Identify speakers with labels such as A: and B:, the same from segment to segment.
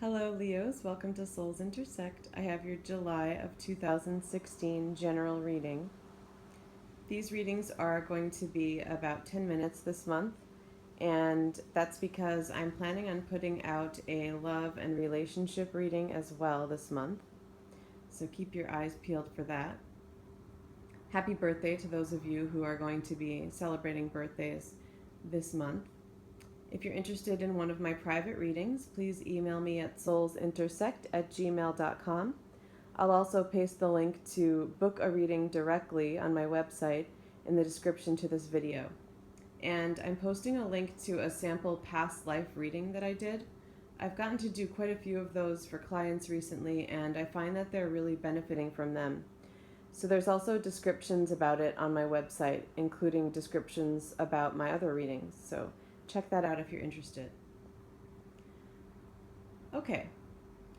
A: Hello, Leos. Welcome to Souls Intersect. I have your July of 2016 general reading. These readings are going to be about 10 minutes this month, and that's because I'm planning on putting out a love and relationship reading as well this month. So keep your eyes peeled for that. Happy birthday to those of you who are going to be celebrating birthdays this month. If you're interested in one of my private readings, please email me at soulsintersect@gmail.com. I'll also paste the link to book a reading directly on my website in the description to this video. And I'm posting a link to a sample past life reading that I did. I've gotten to do quite a few of those for clients recently, and I find that they're really benefiting from them. So there's also descriptions about it on my website, including descriptions about my other readings. So check that out if you're interested. Okay,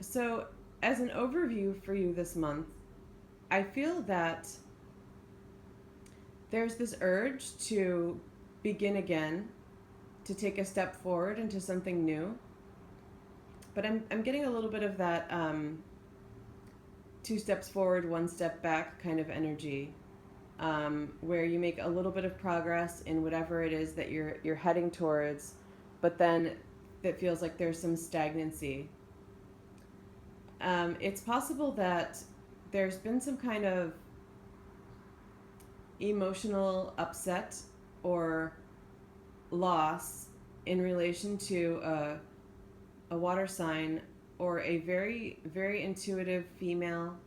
A: so as an overview for you this month, I feel that there's this urge to begin again, to take a step forward into something new. But I'm getting a little bit of that two steps forward, one step back kind of energy, where you make a little bit of progress in whatever it is that you're heading towards, but then it feels like there's some stagnancy. It's possible that there's been some kind of emotional upset or loss in relation to a water sign or a very, very intuitive female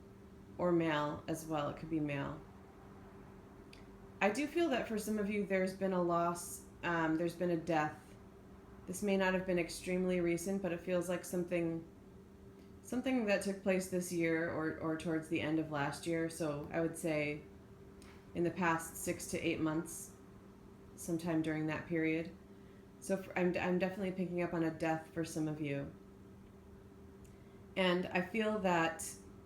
A: or male as well. It could be male. I do feel that for some of you there's been a loss, there's been a death. This may not have been extremely recent, but it feels like something that took place this year or towards the end of last year. So I would say in the past 6 to 8 months, sometime during that period. So I'm definitely picking up on a death for some of you. And I feel that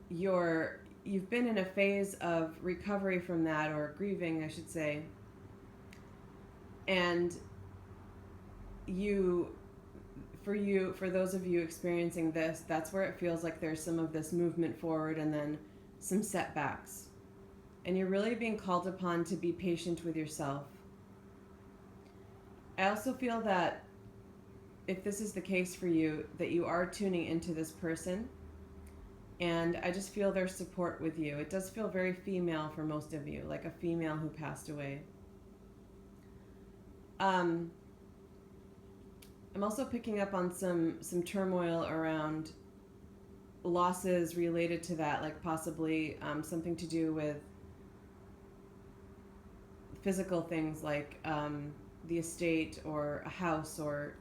A: you've been in a phase of recovery from that, or grieving, I should say. And for those of you experiencing this, that's where it feels like there's some of this movement forward and then some setbacks. And you're really being called upon to be patient with yourself. I also feel that if this is the case for you, that you are tuning into this person, and I just feel their support with you. It does feel very female for most of you, like a female who passed away. I'm also picking up on some turmoil around losses related to that, like possibly something to do with physical things like the estate or a house or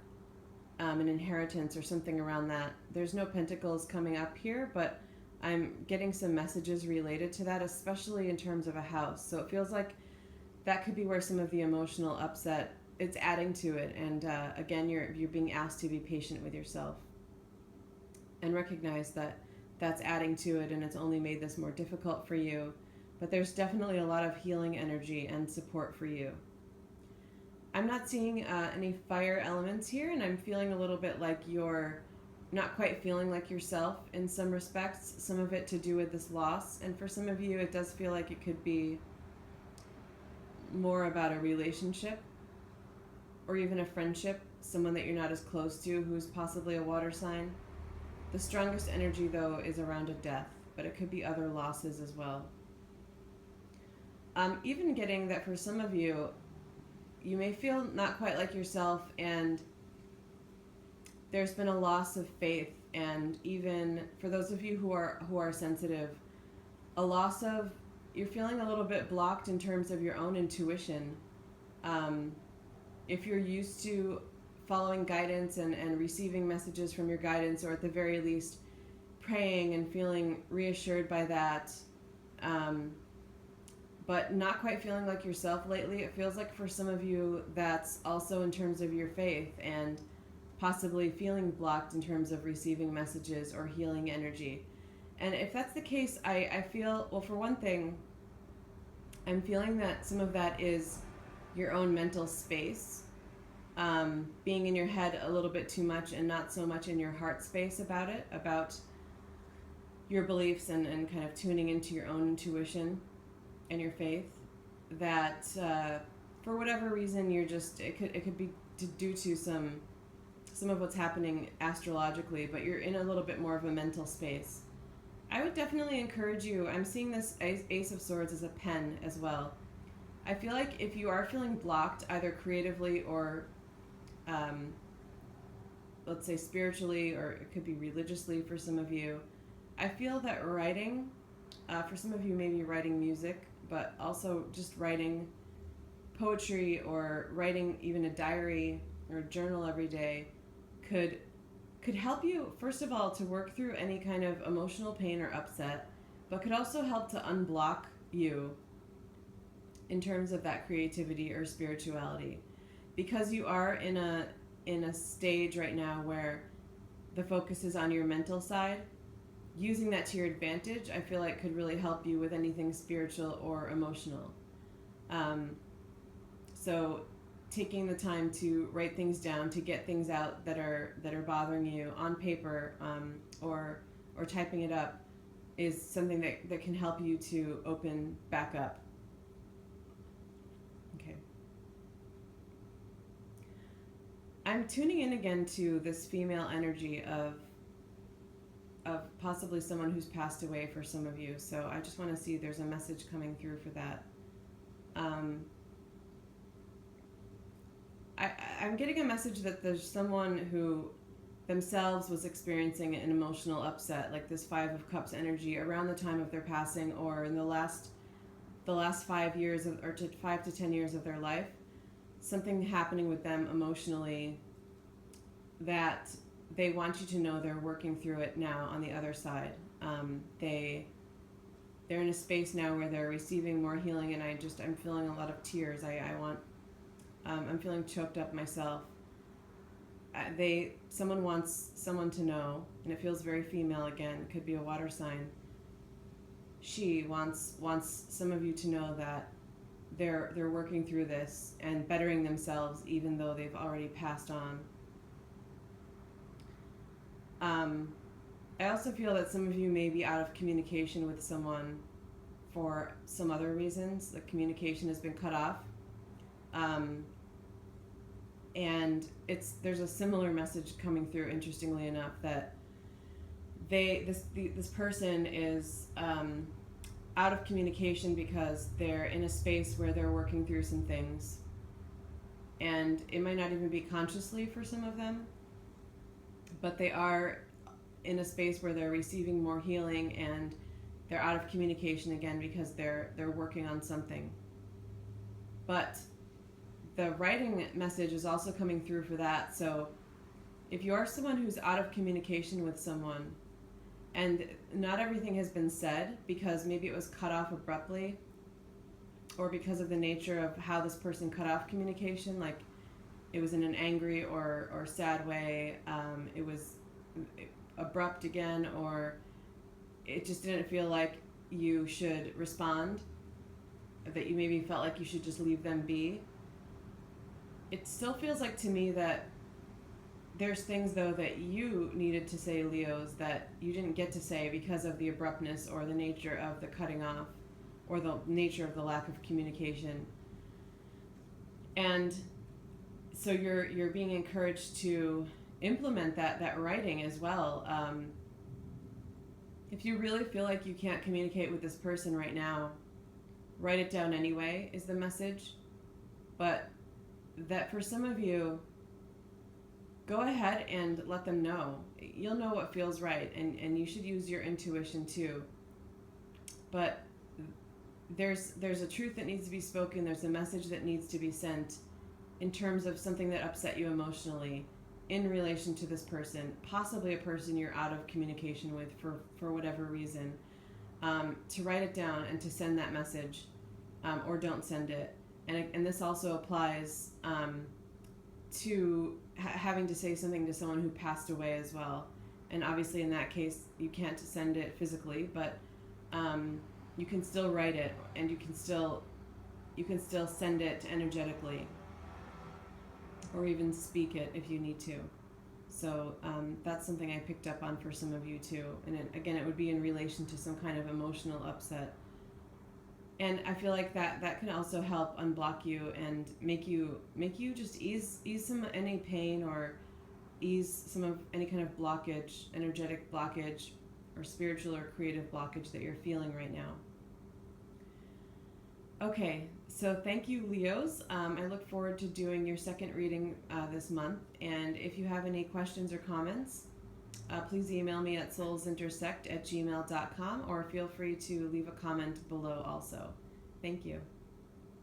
A: an inheritance or something around that. There's no pentacles coming up here, but I'm getting some messages related to that, especially in terms of a house. So it feels like that could be where some of the emotional upset, it's adding to it. And again, you're being asked to be patient with yourself and recognize that that's adding to it, and it's only made this more difficult for you. But there's definitely a lot of healing energy and support for you. I'm not seeing any fire elements here, and I'm feeling a little bit like you're not quite feeling like yourself in some respects, some of it to do with this loss. And for some of you, it does feel like it could be more about a relationship or even a friendship, someone that you're not as close to who's possibly a water sign. The strongest energy, though, is around a death, but it could be other losses as well. Even getting that for some of you, you may feel not quite like yourself, and there's been a loss of faith, and even for those of you who are sensitive, a loss of, you're feeling a little bit blocked in terms of your own intuition. If you're used to following guidance and receiving messages from your guidance, or at the very least praying and feeling reassured by that, but not quite feeling like yourself lately, it feels like for some of you that's also in terms of your faith, and possibly feeling blocked in terms of receiving messages or healing energy. And if that's the case, I feel, well, for one thing, I'm feeling that some of that is your own mental space. being in your head a little bit too much and not so much in your heart space about it, about your beliefs, and kind of tuning into your own intuition and your faith, that for whatever reason you're just, it could be due to some of what's happening astrologically, but you're in a little bit more of a mental space. I would definitely encourage you. I'm seeing this Ace of Swords as a pen as well. I feel like if you are feeling blocked, either creatively or, let's say, spiritually, or it could be religiously for some of you, I feel that writing, for some of you, maybe writing music, but also just writing poetry or writing even a diary or a journal every day could help you, first of all, to work through any kind of emotional pain or upset, but could also help to unblock you in terms of that creativity or spirituality, because you are in a stage right now where the focus is on your mental side. Using that to your advantage, I feel like, could really help you with anything spiritual or emotional. So taking the time to write things down, to get things out that are bothering you on paper, or typing it up, is something that can help you to open back up. Okay. I'm tuning in again to this female energy of possibly someone who's passed away for some of you. So I just want to see if there's a message coming through for that. I'm getting a message that there's someone who themselves was experiencing an emotional upset, like this Five of Cups energy, around the time of their passing, or in the last 5 years or 5 to 10 years of their life. Something happening with them emotionally that they want you to know they're working through it now on the other side. They're in a space now where they're receiving more healing, and I'm feeling a lot of tears. I'm feeling choked up myself. Someone wants someone to know, and it feels very female again. Could be a water sign. She wants some of you to know that they're working through this and bettering themselves, even though they've already passed on. I also feel that some of you may be out of communication with someone for some other reasons. The communication has been cut off. And there's a similar message coming through, interestingly enough, that this person is out of communication because they're in a space where they're working through some things, and it might not even be consciously for some of them, but they are in a space where they're receiving more healing, and they're out of communication again because they're working on something. But the writing message is also coming through for that. So if you are someone who's out of communication with someone, and not everything has been said because maybe it was cut off abruptly, or because of the nature of how this person cut off communication, like it was in an angry or sad way, it was abrupt again, or it just didn't feel like you should respond, that you maybe felt like you should just leave them be. It still feels like to me that there's things, though, that you needed to say, Leos, that you didn't get to say because of the abruptness or the nature of the cutting off, or the nature of the lack of communication. And so you're being encouraged to implement that writing as well. If you really feel like you can't communicate with this person right now, write it down anyway, is the message. But that for some of you, go ahead and let them know. You'll know what feels right, and you should use your intuition too. But there's a truth that needs to be spoken. There's a message that needs to be sent in terms of something that upset you emotionally in relation to this person, possibly a person you're out of communication with for whatever reason. To write it down and to send that message, or don't send it. And this also applies to having to say something to someone who passed away as well. And obviously in that case, you can't send it physically, but you can still write it, and you can still send it energetically. or even speak it if you need to. So that's something I picked up on for some of you too. And again, it would be in relation to some kind of emotional upset. And I feel like that can also help unblock you and make you just ease some any pain, or ease some of any kind of blockage, energetic blockage, or spiritual or creative blockage that you're feeling right now. Okay, so thank you, Leos. I look forward to doing your second reading this month. And if you have any questions or comments, please email me at soulsintersect@gmail.com, or feel free to leave a comment below also. Thank you.